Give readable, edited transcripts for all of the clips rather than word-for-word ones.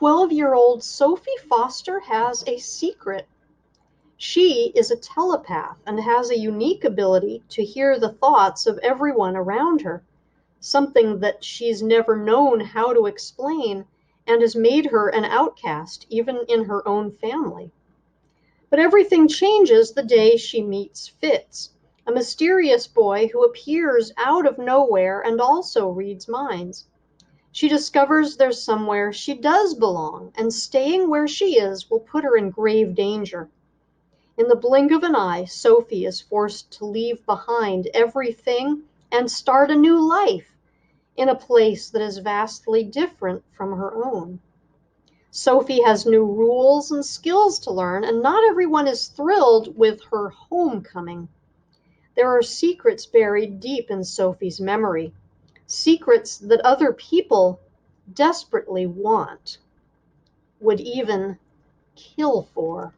12-year-old Sophie Foster has a secret. She is a telepath and has a unique ability to hear the thoughts of everyone around her, something that she's never known how to explain and has made her an outcast even in her own family. But everything changes the day she meets Fitz, a mysterious boy who appears out of nowhere and also reads minds. She discovers there's somewhere she does belong, and staying where she is will put her in grave danger. In the blink of an eye, Sophie is forced to leave behind everything and start a new life in a place that is vastly different from her own. Sophie has new rules and skills to learn, and not everyone is thrilled with her homecoming. There are secrets buried deep in Sophie's memory, secrets that other people desperately want, would even kill for.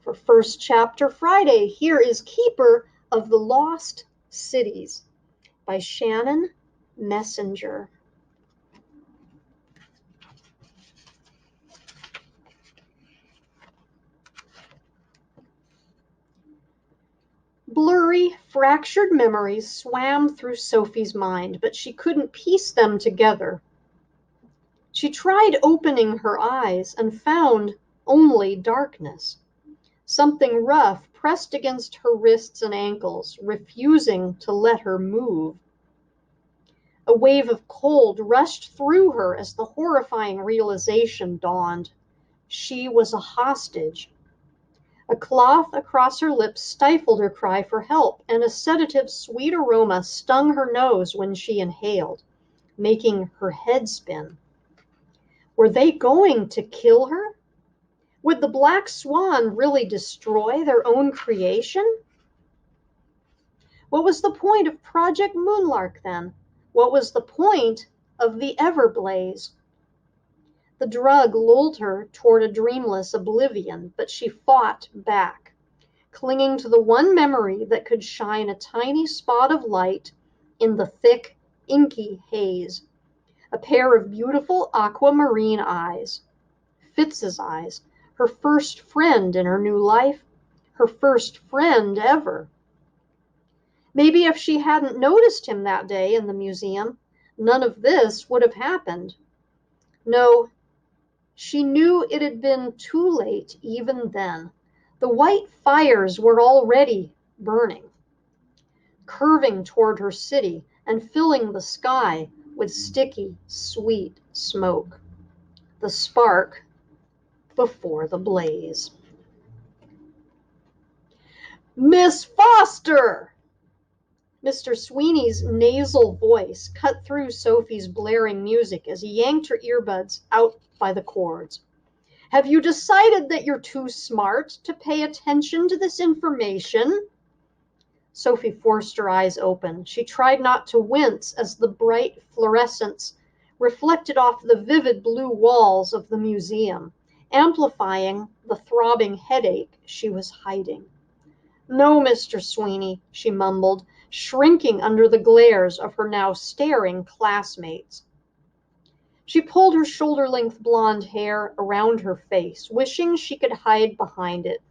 For First Chapter Friday, here is Keeper of the Lost Cities by Shannon Messenger. Blurry, fractured memories swam through Sophie's mind, but she couldn't piece them together. She tried opening her eyes and found only darkness. Something rough pressed against her wrists and ankles, refusing to let her move. A wave of cold rushed through her as the horrifying realization dawned. She was a hostage. A cloth across her lips stifled her cry for help, and a sedative's sweet aroma stung her nose when she inhaled, making her head spin. Were they going to kill her? Would the black swan really destroy their own creation? What was the point of Project Moonlark then? What was the point of the Everblaze? The drug lulled her toward a dreamless oblivion, but she fought back, clinging to the one memory that could shine a tiny spot of light in the thick, inky haze. A pair of beautiful aquamarine eyes. Fitz's eyes, her first friend in her new life, her first friend ever. Maybe if she hadn't noticed him that day in the museum, none of this would have happened. No, she knew it had been too late even then. The white fires were already burning, curving toward her city and filling the sky with sticky, sweet smoke. The spark before the blaze. Miss Foster! Mr. Sweeney's nasal voice cut through Sophie's blaring music as he yanked her earbuds out by the cords. Have you decided that you're too smart to pay attention to this information? Sophie forced her eyes open. She tried not to wince as the bright fluorescence reflected off the vivid blue walls of the museum, amplifying the throbbing headache she was hiding. No, Mr. Sweeney, she mumbled, shrinking under the glares of her now staring classmates. She pulled her shoulder-length blonde hair around her face, wishing she could hide behind it.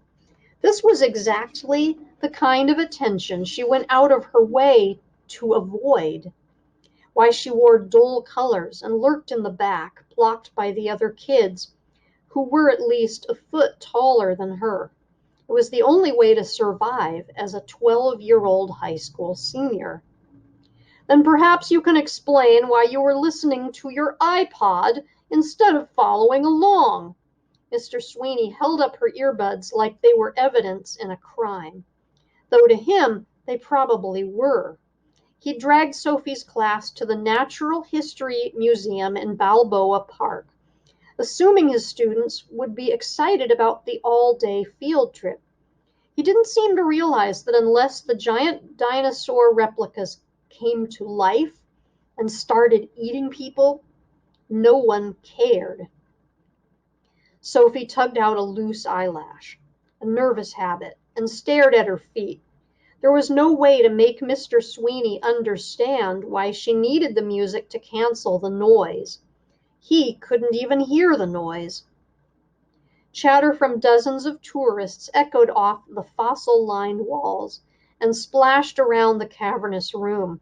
This was exactly the kind of attention she went out of her way to avoid. Why she wore dull colors and lurked in the back, blocked by the other kids, who were at least a foot taller than her. It was the only way to survive as a 12-year-old high school senior. Then perhaps you can explain why you were listening to your iPod instead of following along. Mr. Sweeney held up her earbuds like they were evidence in a crime, though to him they probably were. He dragged Sophie's class to the Natural History Museum in Balboa Park, assuming his students would be excited about the all-day field trip. He didn't seem to realize that unless the giant dinosaur replicas came to life and started eating people, no one cared. Sophie tugged out a loose eyelash, a nervous habit, and stared at her feet. There was no way to make Mr. Sweeney understand why she needed the music to cancel the noise. He couldn't even hear the noise. Chatter from dozens of tourists echoed off the fossil-lined walls and splashed around the cavernous room,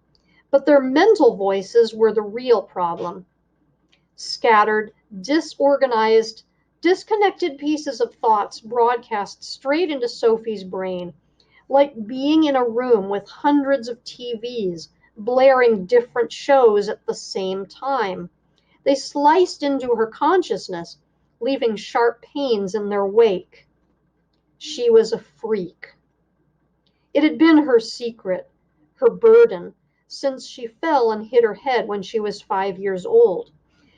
but their mental voices were the real problem. Scattered, disorganized, disconnected pieces of thoughts broadcast straight into Sophie's brain, like being in a room with hundreds of TVs blaring different shows at the same time. They sliced into her consciousness, leaving sharp pains in their wake. She was a freak. It had been her secret, her burden, since she fell and hit her head when she was 5 years old.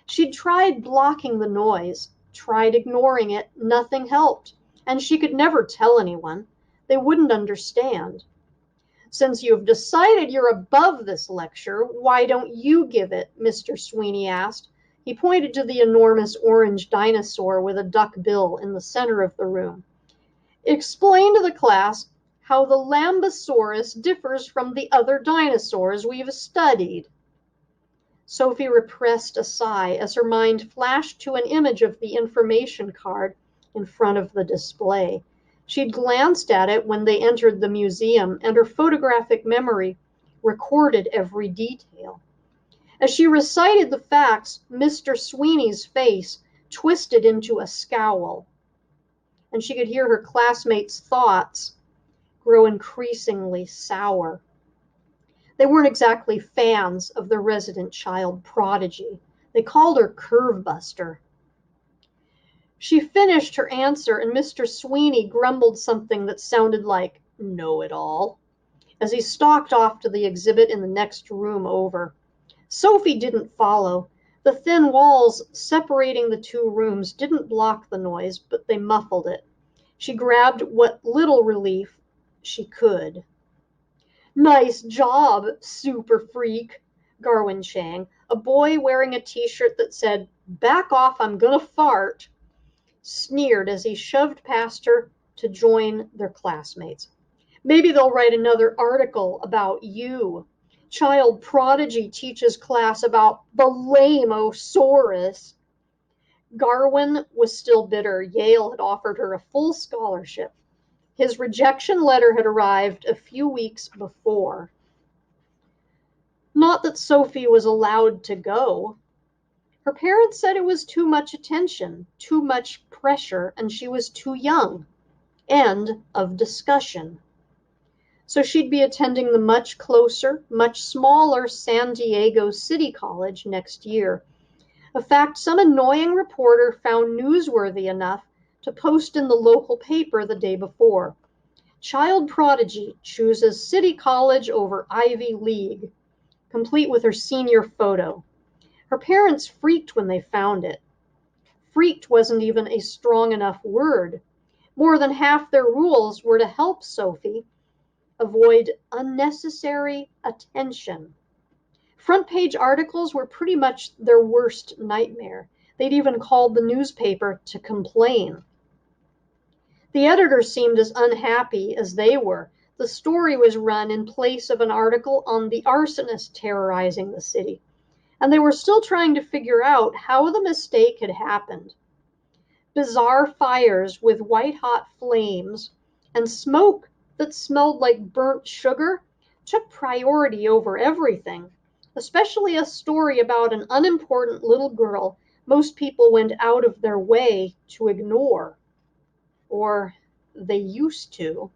She'd tried blocking the noise, tried ignoring it, nothing helped, and she could never tell anyone. They wouldn't understand. Since you've decided you're above this lecture, why don't you give it? Mr. Sweeney asked. He pointed to the enormous orange dinosaur with a duck bill in the center of the room. Explain to the class how the Lambosaurus differs from the other dinosaurs we've studied. Sophie repressed a sigh as her mind flashed to an image of the information card in front of the display. She'd glanced at it when they entered the museum, and her photographic memory recorded every detail. As she recited the facts, Mr. Sweeney's face twisted into a scowl, and she could hear her classmates' thoughts grow increasingly sour. They weren't exactly fans of the resident child prodigy. They called her Curvebuster. She finished her answer, and Mr. Sweeney grumbled something that sounded like know-it-all as he stalked off to the exhibit in the next room over. Sophie didn't follow. The thin walls separating the two rooms didn't block the noise, but they muffled it. She grabbed what little relief she could. Nice job, super freak, Garwin Chang, a boy wearing a t-shirt that said, "Back off, I'm gonna fart," sneered as he shoved past her to join their classmates. Maybe they'll write another article about you. Child prodigy teaches class about the Lamosaurus. Garwin was still bitter. Yale had offered her a full scholarship. His rejection letter had arrived a few weeks before. Not that Sophie was allowed to go. Her parents said it was too much attention, too much pressure, and she was too young. End of discussion. So she'd be attending the much closer, much smaller San Diego City College next year. A fact some annoying reporter found newsworthy enough to post in the local paper the day before. Child prodigy chooses City College over Ivy League, complete with her senior photo. Her parents freaked when they found it. Freaked wasn't even a strong enough word. More than half their rules were to help Sophie avoid unnecessary attention. Front page articles were pretty much their worst nightmare. They'd even called the newspaper to complain. The editor seemed as unhappy as they were. The story was run in place of an article on the arsonist terrorizing the city, and they were still trying to figure out how the mistake had happened. Bizarre fires with white-hot flames and smoke that smelled like burnt sugar took priority over everything, especially a story about an unimportant little girl most people went out of their way to ignore. Or they used to.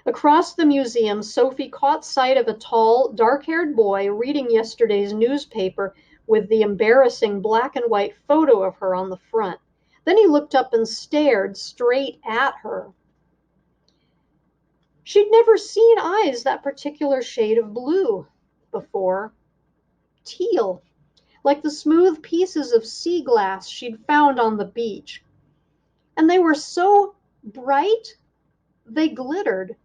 Across the museum, Sophie caught sight of a tall, dark-haired boy reading yesterday's newspaper with the embarrassing black and white photo of her on the front. Then he looked up and stared straight at her. She'd never seen eyes that particular shade of blue before. Teal, like the smooth pieces of sea glass she'd found on the beach. And they were so bright, they glittered.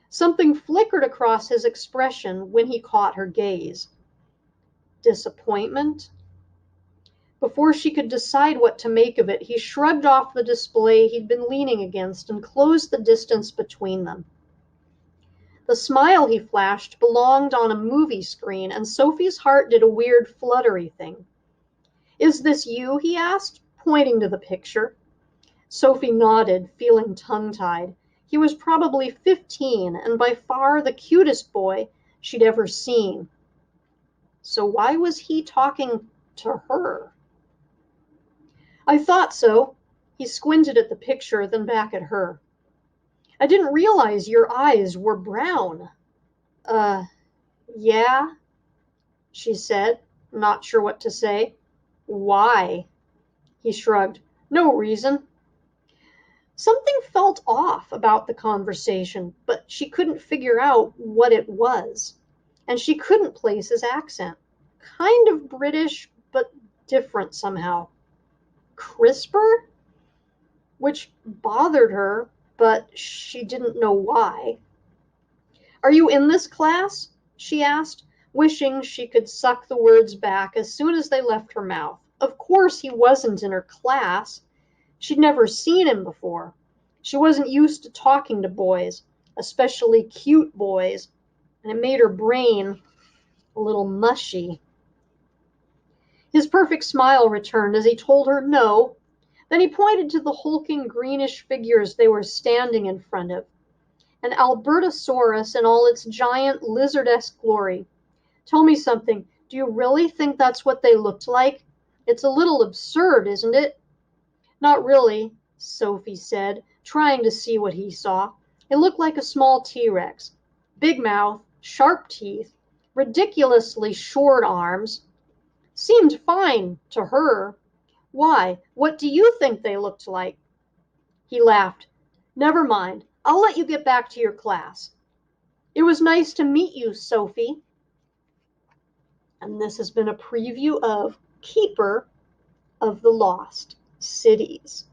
Something flickered across his expression when he caught her gaze. Disappointment? Before she could decide what to make of it, he shrugged off the display he'd been leaning against and closed the distance between them. The smile he flashed belonged on a movie screen, and Sophie's heart did a weird fluttery thing. Is this you? He asked, pointing to the picture. Sophie nodded, feeling tongue-tied. He was probably 15 and by far the cutest boy she'd ever seen. So why was he talking to her? I thought so. He squinted at the picture, then back at her. I didn't realize your eyes were brown. Yeah, she said, not sure what to say. Why? He shrugged. No reason. Something felt off about the conversation, but she couldn't figure out what it was. And she couldn't place his accent. Kind of British, but different somehow. Crisper? Which bothered her, but she didn't know why. Are you in this class? She asked, wishing she could suck the words back as soon as they left her mouth. Of course he wasn't in her class. She'd never seen him before. She wasn't used to talking to boys, especially cute boys, and it made her brain a little mushy. His perfect smile returned as he told her no. Then he pointed to the hulking greenish figures they were standing in front of. An Albertosaurus in all its giant lizard-esque glory. Tell me something. Do you really think that's what they looked like? It's a little absurd, isn't it? Not really, Sophie said, trying to see what he saw. It looked like a small T-Rex. Big mouth, sharp teeth, ridiculously short arms. Seemed fine to her. Why, what do you think they looked like? He laughed. Never mind. I'll let you get back to your class. It was nice to meet you, Sophie. And this has been a preview of Keeper of the Lost Cities.